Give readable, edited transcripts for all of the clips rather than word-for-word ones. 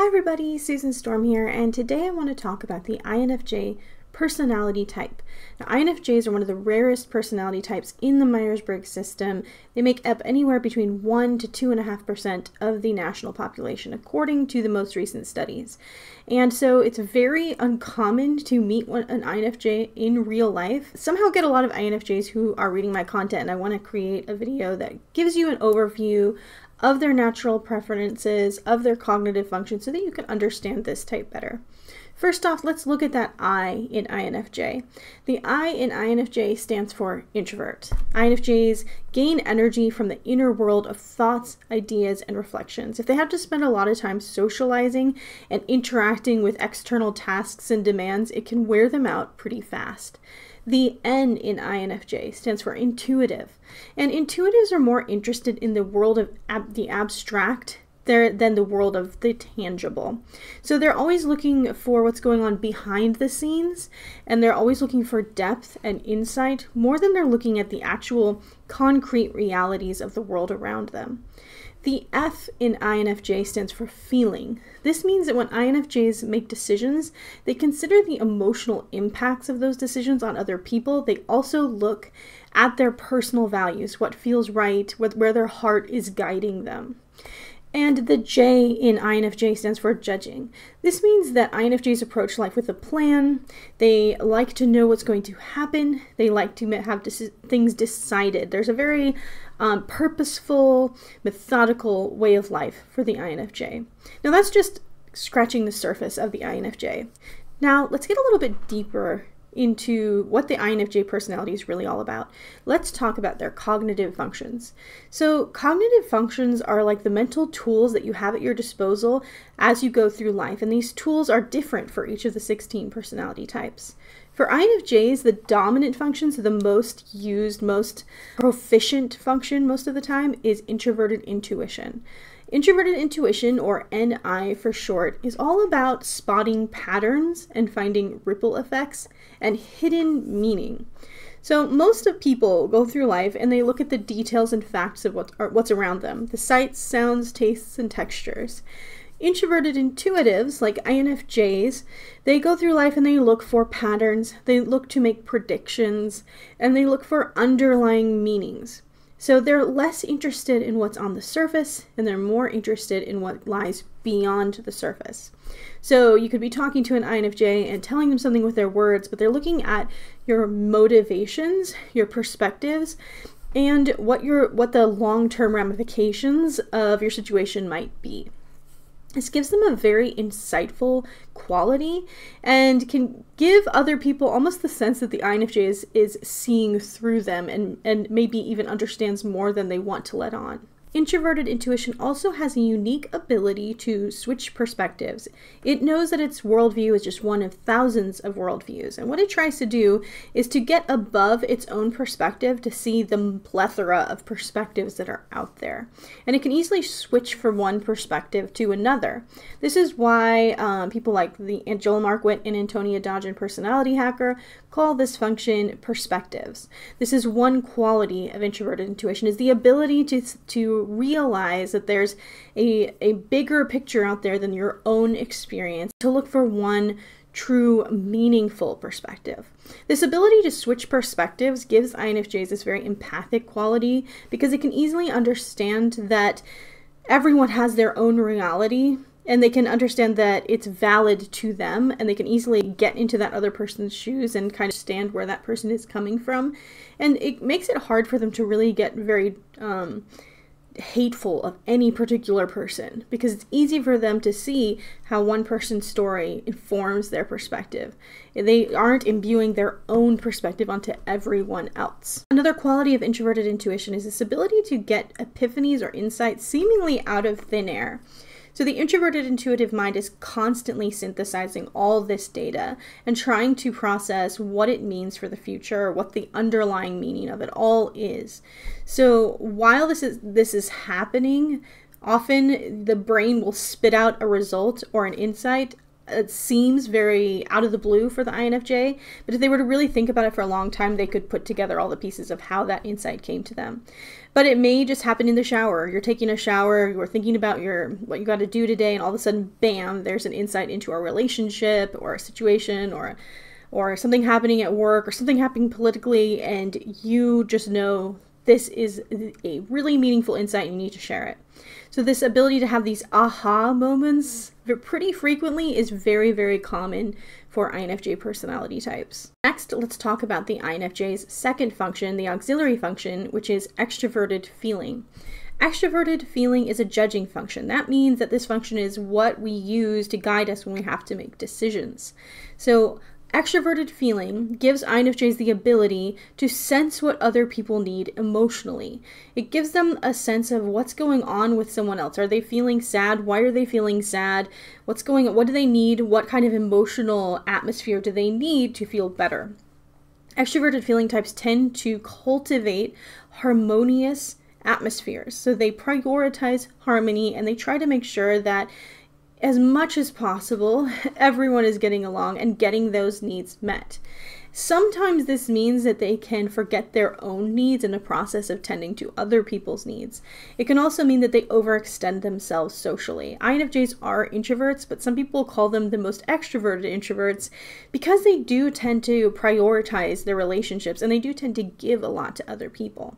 Hi everybody, Susan Storm here, and today I want to talk about the INFJ personality type. Now, INFJs are one of the rarest personality types in the Myers-Briggs system. They make up anywhere between 1 to 2.5% of the national population, according to the most recent studies. And so it's very uncommon to meet an INFJ in real life. Somehow get a lot of INFJs who are reading my content, and I want to create a video that gives you an overview of their natural preferences, of their cognitive functions, so that you can understand this type better. First off, let's look at that I in INFJ. The I in INFJ stands for introvert. INFJs gain energy from the inner world of thoughts, ideas, and reflections. If they have to spend a lot of time socializing and interacting with external tasks and demands, it can wear them out pretty fast. The N in INFJ stands for intuitive, and intuitives are more interested in the world of the abstract than the world of the tangible. So they're always looking for what's going on behind the scenes, and they're always looking for depth and insight more than they're looking at the actual concrete realities of the world around them. The F in INFJ stands for feeling. This means that when INFJs make decisions, they consider the emotional impacts of those decisions on other people. They also look at their personal values, what feels right, where their heart is guiding them. And the J in INFJ stands for judging. This means that INFJs approach life with a plan. They like to know what's going to happen. They like to have things decided. There's a very purposeful, methodical way of life for the INFJ. Now that's just scratching the surface of the INFJ. Now let's get a little bit deeper into what the INFJ personality is really all about. Let's talk about their cognitive functions. So cognitive functions are like the mental tools that you have at your disposal as you go through life, and these tools are different for each of the 16 personality types. For INFJs, the dominant function, so the most used, most proficient function most of the time, is introverted intuition. Introverted intuition, or NI for short, is all about spotting patterns and finding ripple effects and hidden meaning. So most of people go through life and they look at the details and facts of what's around them, the sights, sounds, tastes, and textures. Introverted intuitives, like INFJs, they go through life and they look for patterns, they look to make predictions, and they look for underlying meanings. So they're less interested in what's on the surface, and they're more interested in what lies beyond the surface. So you could be talking to an INFJ and telling them something with their words, but they're looking at your motivations, your perspectives, and what the long-term ramifications of your situation might be. This gives them a very insightful quality and can give other people almost the sense that the INFJ is seeing through them and maybe even understands more than they want to let on. Introverted intuition also has a unique ability to switch perspectives. It knows that its worldview is just one of thousands of worldviews, and what it tries to do is to get above its own perspective to see the plethora of perspectives that are out there. And it can easily switch from one perspective to another. This is why people like Joel Markwit and Antonia Dodge in Personality Hacker call this function perspectives. This is one quality of introverted intuition, is the ability to realize that there's a bigger picture out there than your own experience, to look for one true, meaningful perspective. This ability to switch perspectives gives INFJs this very empathic quality because it can easily understand that everyone has their own reality, and they can understand that it's valid to them, and they can easily get into that other person's shoes and kind of stand where that person is coming from. And it makes it hard for them to really get very hateful of any particular person, because it's easy for them to see how one person's story informs their perspective. They aren't imbuing their own perspective onto everyone else. Another quality of introverted intuition is this ability to get epiphanies or insights seemingly out of thin air. So the introverted intuitive mind is constantly synthesizing all this data and trying to process what it means for the future, what the underlying meaning of it all is. So while this is happening, often the brain will spit out a result or an insight it seems very out of the blue for the INFJ, but if they were to really think about it for a long time, they could put together all the pieces of how that insight came to them. But it may just happen in the shower. You're taking a shower, you're thinking about what you got to do today, and all of a sudden, bam, there's an insight into a relationship or a situation or something happening at work or something happening politically, and you just know this is a really meaningful insight and you need to share it. So this ability to have these aha moments pretty frequently is very, very common for INFJ personality types. Next, let's talk about the INFJ's second function, the auxiliary function, which is extroverted feeling. Extroverted feeling is a judging function. That means that this function is what we use to guide us when we have to make decisions. So extroverted feeling gives INFJs the ability to sense what other people need emotionally. It gives them a sense of what's going on with someone else. Are they feeling sad? Why are they feeling sad? What's going on? What do they need? What kind of emotional atmosphere do they need to feel better? Extroverted feeling types tend to cultivate harmonious atmospheres. So they prioritize harmony and they try to make sure that as much as possible, everyone is getting along and getting those needs met. Sometimes this means that they can forget their own needs in the process of tending to other people's needs. It can also mean that they overextend themselves socially. INFJs are introverts, but some people call them the most extroverted introverts because they do tend to prioritize their relationships and they do tend to give a lot to other people.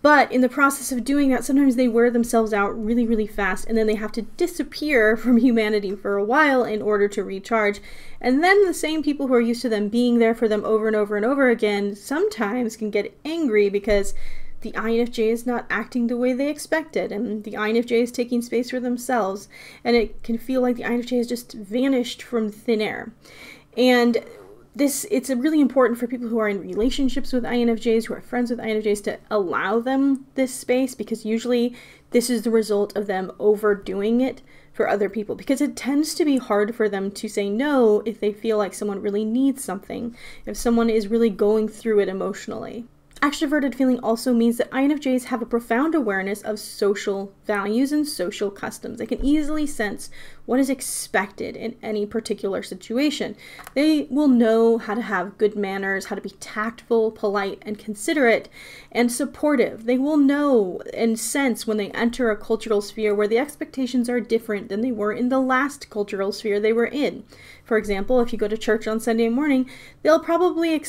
But in the process of doing that, sometimes they wear themselves out really, really fast, and then they have to disappear from humanity for a while in order to recharge. And then the same people who are used to them being there for them over and over and over again sometimes can get angry because the INFJ is not acting the way they expected, and the INFJ is taking space for themselves, and it can feel like the INFJ has just vanished from thin air. And it's really important for people who are in relationships with INFJs, who are friends with INFJs, to allow them this space, because usually this is the result of them overdoing it for other people, because it tends to be hard for them to say no if they feel like someone really needs something, if someone is really going through it emotionally. Extroverted feeling also means that INFJs have a profound awareness of social values and social customs. They can easily sense what is expected in any particular situation. They will know how to have good manners, how to be tactful, polite, and considerate, and supportive. They will know and sense when they enter a cultural sphere where the expectations are different than they were in the last cultural sphere they were in. For example, if you go to church on Sunday morning, they'll probably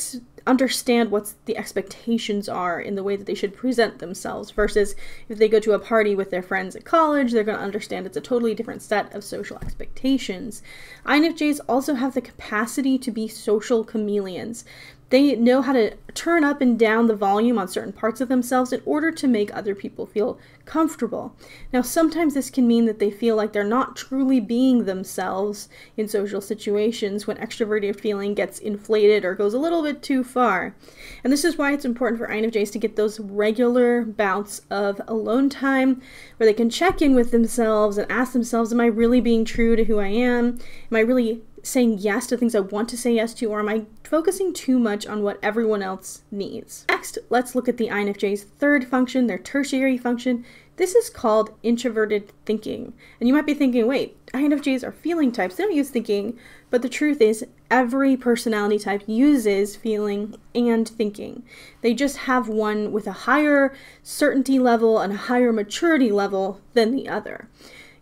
understand what the expectations are in the way that they should present themselves, versus if they go to a party with their friends at college, they're going to understand it's a totally different set of social expectations. INFJs also have the capacity to be social chameleons. They know how to turn up and down the volume on certain parts of themselves in order to make other people feel comfortable. Now, sometimes this can mean that they feel like they're not truly being themselves in social situations when extroverted feeling gets inflated or goes a little bit too far. And this is why it's important for INFJs to get those regular bouts of alone time where they can check in with themselves and ask themselves, am I really being true to who I am? Am I really saying yes to things I want to say yes to, or am I focusing too much on what everyone else needs? Next, let's look at the INFJ's third function, their tertiary function. This is called introverted thinking. And you might be thinking, wait, INFJs are feeling types, they don't use thinking. But the truth is, every personality type uses feeling and thinking. They just have one with a higher certainty level and a higher maturity level than the other.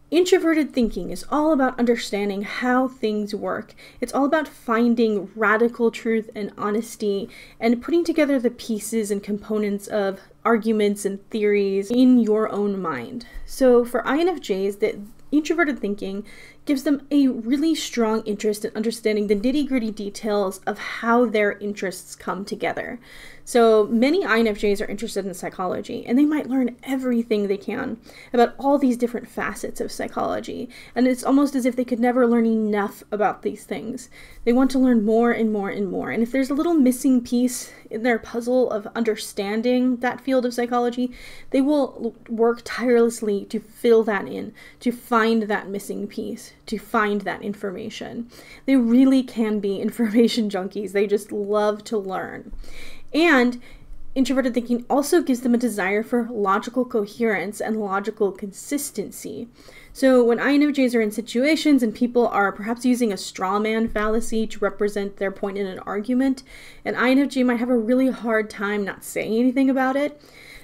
Introverted thinking is all about understanding how things work. It's all about finding radical truth and honesty and putting together the pieces and components of arguments and theories in your own mind. So for INFJs, the introverted thinking gives them a really strong interest in understanding the nitty-gritty details of how their interests come together. So many INFJs are interested in psychology, and they might learn everything they can about all these different facets of psychology. And it's almost as if they could never learn enough about these things. They want to learn more and more and more. And if there's a little missing piece in their puzzle of understanding that field of psychology, they will work tirelessly to fill that in, to find that missing piece, to find that information. They really can be information junkies. They just love to learn. And introverted thinking also gives them a desire for logical coherence and logical consistency. So when INFJs are in situations and people are perhaps using a straw man fallacy to represent their point in an argument, an INFJ might have a really hard time not saying anything about it.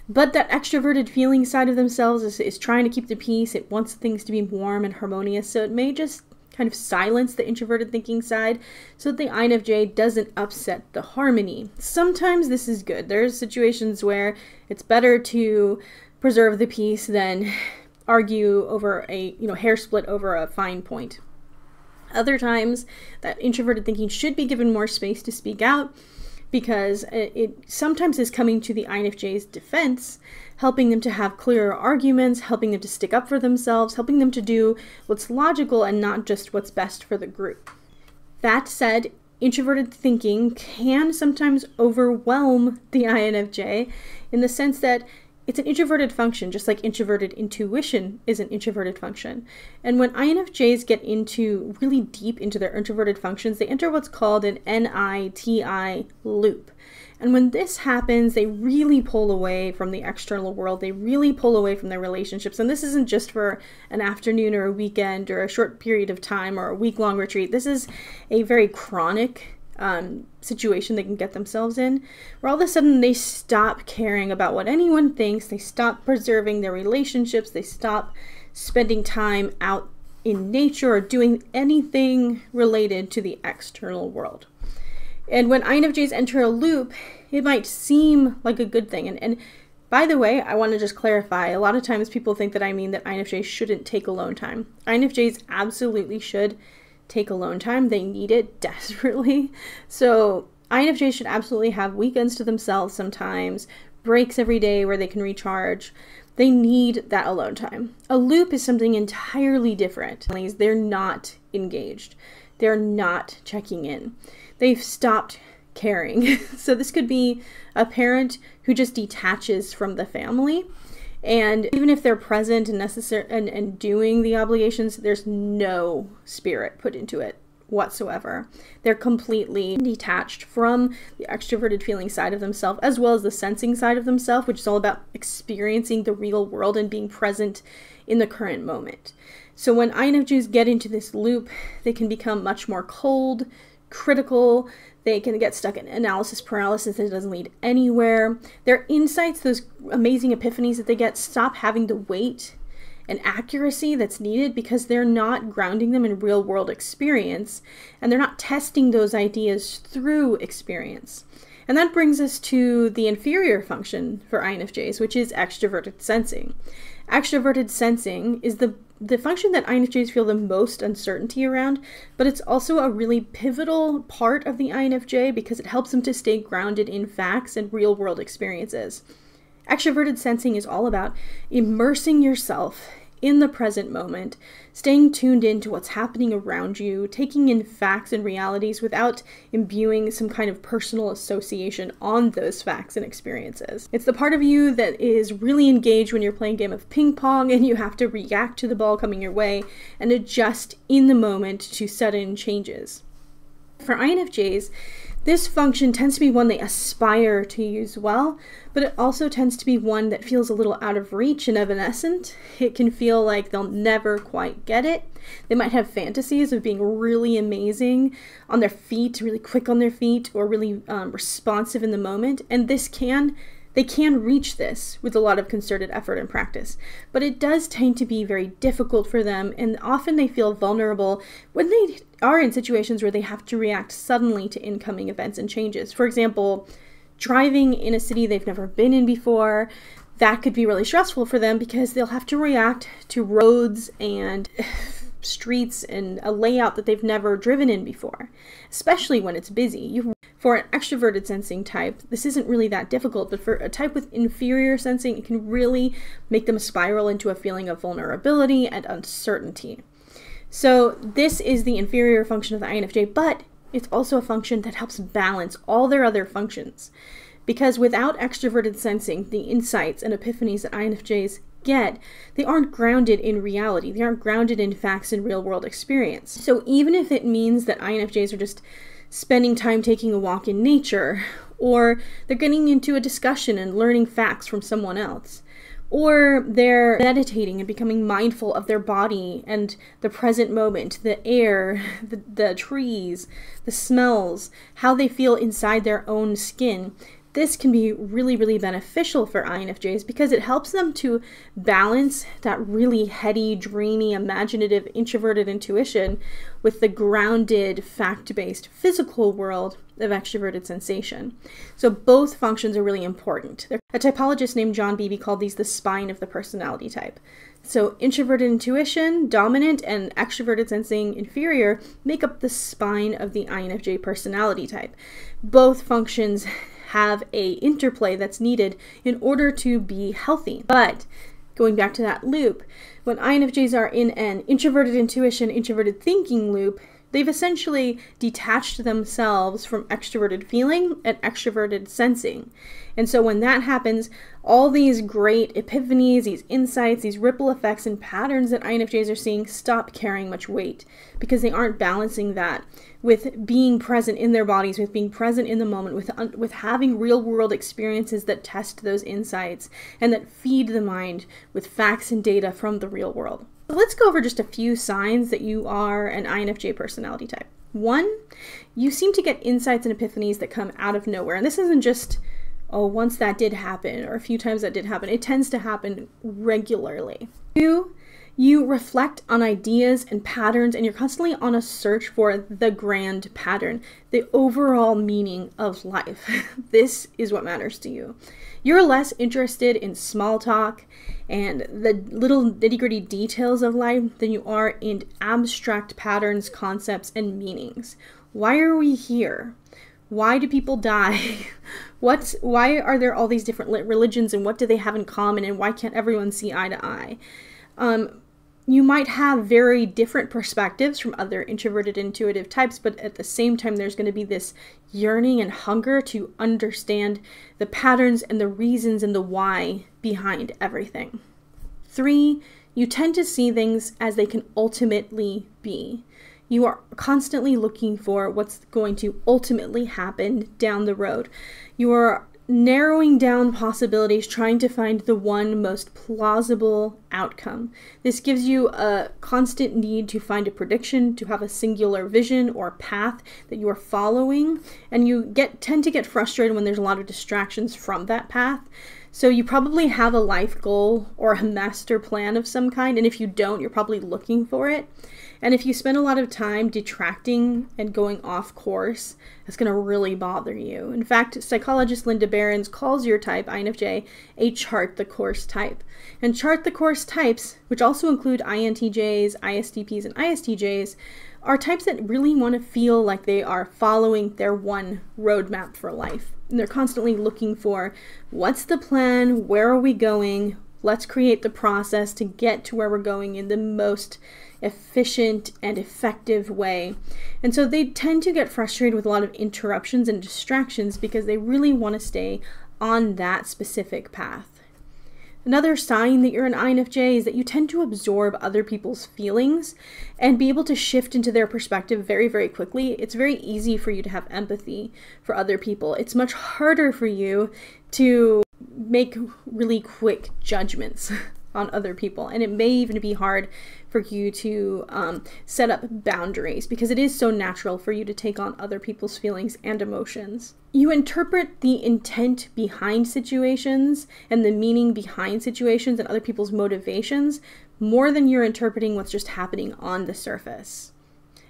But that extroverted feeling side of themselves is trying to keep the peace. It wants things to be warm and harmonious. So it may just kind of silence the introverted thinking side so that the INFJ doesn't upset the harmony. Sometimes this is good. There's situations where it's better to preserve the peace than argue over a hair split over a fine point. Other times that introverted thinking should be given more space to speak out, because it sometimes is coming to the INFJ's defense, helping them to have clearer arguments, helping them to stick up for themselves, helping them to do what's logical and not just what's best for the group. That said, introverted thinking can sometimes overwhelm the INFJ in the sense that it's an introverted function, just like introverted intuition is an introverted function. And when INFJs get really deep into their introverted functions, they enter what's called an NITI loop. And when this happens, they really pull away from the external world. They really pull away from their relationships. And this isn't just for an afternoon or a weekend or a short period of time or a week-long retreat. This is a very chronic situation they can get themselves in, where all of a sudden they stop caring about what anyone thinks, they stop preserving their relationships, they stop spending time out in nature or doing anything related to the external world. And when INFJs enter a loop, it might seem like a good thing. And by the way, I want to just clarify, a lot of times people think that I mean that INFJs shouldn't take alone time. INFJs absolutely should take alone time. They need it desperately. So INFJs should absolutely have weekends to themselves sometimes, breaks every day where they can recharge. They need that alone time. A loop is something entirely different. They're not engaged. They're not checking in. They've stopped caring. So this could be a parent who just detaches from the family. And even if they're present and necessary and doing the obligations, there's no spirit put into it whatsoever. They're completely detached from the extroverted feeling side of themselves, as well as the sensing side of themselves, which is all about experiencing the real world and being present in the current moment. So when INFJs get into this loop, they can become much more cold, critical. They can get stuck in analysis paralysis that doesn't lead anywhere. Their insights, those amazing epiphanies that they get, stop having the weight and accuracy that's needed because they're not grounding them in real world experience, and they're not testing those ideas through experience. And that brings us to the inferior function for INFJs, which is extroverted sensing. Extroverted sensing is the function that INFJs feel the most uncertainty around, but it's also a really pivotal part of the INFJ because it helps them to stay grounded in facts and real world experiences. Extroverted sensing is all about immersing yourself in the present moment, staying tuned into what's happening around you, taking in facts and realities without imbuing some kind of personal association on those facts and experiences. It's the part of you that is really engaged when you're playing a game of ping pong and you have to react to the ball coming your way and adjust in the moment to sudden changes. For INFJs, this function tends to be one they aspire to use well, but it also tends to be one that feels a little out of reach and evanescent. It can feel like they'll never quite get it. They might have fantasies of being really amazing on their feet, really quick on their feet, or really responsive in the moment, and they can reach this with a lot of concerted effort and practice, but it does tend to be very difficult for them, and often they feel vulnerable when they are in situations where they have to react suddenly to incoming events and changes. For example, driving in a city they've never been in before, that could be really stressful for them because they'll have to react to roads and streets and a layout that they've never driven in before, especially when it's busy. For an extroverted sensing type, this isn't really that difficult, but for a type with inferior sensing, it can really make them spiral into a feeling of vulnerability and uncertainty. So this is the inferior function of the INFJ, but it's also a function that helps balance all their other functions. Because without extroverted sensing, the insights and epiphanies that INFJs get, they aren't grounded in reality. They aren't grounded in facts and real world experience. So even if it means that INFJs are just spending time taking a walk in nature, or they're getting into a discussion and learning facts from someone else, or they're meditating and becoming mindful of their body and the present moment, the air, the trees, the smells, how they feel inside their own skin. This can be really, really beneficial for INFJs because it helps them to balance that really heady, dreamy, imaginative, introverted intuition with the grounded, fact-based physical world of extroverted sensation. So both functions are really important. A typologist named John Beebe called these the spine of the personality type. So introverted intuition, dominant, and extroverted sensing, inferior, make up the spine of the INFJ personality type. Both functions have a interplay that's needed in order to be healthy. But going back to that loop, when INFJs are in an introverted intuition, introverted thinking loop, they've essentially detached themselves from extroverted feeling and extroverted sensing. And so when that happens, all these great epiphanies, these insights, these ripple effects and patterns that INFJs are seeing stop carrying much weight because they aren't balancing that with being present in their bodies, with being present in the moment, with having real world experiences that test those insights and that feed the mind with facts and data from the real world. So let's go over just a few signs that you are an INFJ personality type. 1, you seem to get insights and epiphanies that come out of nowhere. And this isn't just, oh, once that did happen or a few times that did happen. It tends to happen regularly. 2, you reflect on ideas and patterns and you're constantly on a search for the grand pattern, the overall meaning of life. This is what matters to you. You're less interested in small talk and the little nitty-gritty details of life than you are in abstract patterns, concepts, and meanings. Why are we here? Why do people die? Why are there all these different religions and what do they have in common and why can't everyone see eye to eye? You might have very different perspectives from other introverted intuitive types, but at the same time, there's going to be this yearning and hunger to understand the patterns and the reasons and the why behind everything. 3, you tend to see things as they can ultimately be. You are constantly looking for what's going to ultimately happen down the road. You are narrowing down possibilities, trying to find the one most plausible outcome. This gives you a constant need to find a prediction, to have a singular vision or path that you are following, and you tend to get frustrated when there's a lot of distractions from that path. So you probably have a life goal or a master plan of some kind, and if you don't, you're probably looking for it. And if you spend a lot of time detracting and going off course, that's going to really bother you. In fact, psychologist Linda Behrens calls your type, INFJ, a chart the course type. And chart the course types, which also include INTJs, ISTPs, and ISTJs, are types that really want to feel like they are following their one roadmap for life. And they're constantly looking for, what's the plan? Where are we going? Let's create the process to get to where we're going in the most efficient and effective way. And so they tend to get frustrated with a lot of interruptions and distractions because they really want to stay on that specific path. Another sign that you're an INFJ is that you tend to absorb other people's feelings and be able to shift into their perspective very, very quickly. It's very easy for you to have empathy for other people. It's much harder for you to make really quick judgments on other people. And it may even be hard for you to set up boundaries because it is so natural for you to take on other people's feelings and emotions. You interpret the intent behind situations and the meaning behind situations and other people's motivations more than you're interpreting what's just happening on the surface.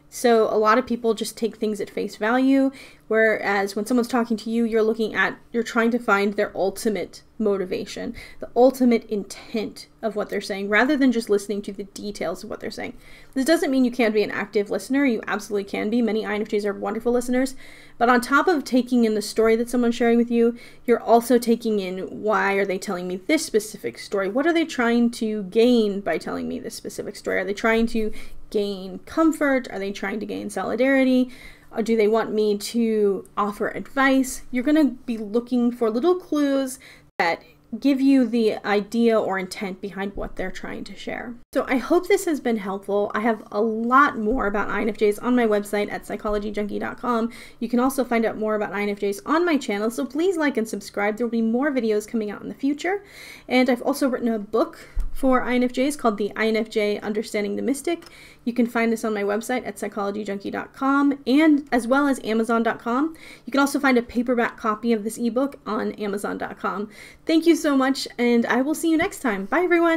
So a lot of people just take things at face value, whereas when someone's talking to you, you're trying to find their ultimate motivation, the ultimate intent of what they're saying, rather than just listening to the details of what they're saying. This doesn't mean you can't be an active listener. You absolutely can be. Many INFJs are wonderful listeners. But on top of taking in the story that someone's sharing with you, you're also taking in, why are they telling me this specific story? What are they trying to gain by telling me this specific story? Are they trying to gain comfort? Are they trying to gain solidarity? Or do they want me to offer advice? You're going to be looking for little clues that give you the idea or intent behind what they're trying to share. So I hope this has been helpful. I have a lot more about INFJs on my website at psychologyjunkie.com. You can also find out more about INFJs on my channel, so please like and subscribe. There will be more videos coming out in the future. And I've also written a book for INFJs called the INFJ Understanding the Mystic. You can find this on my website at psychologyjunkie.com and as well as amazon.com. You can also find a paperback copy of this ebook on amazon.com. Thank you so much, and I will see you next time. Bye, everyone.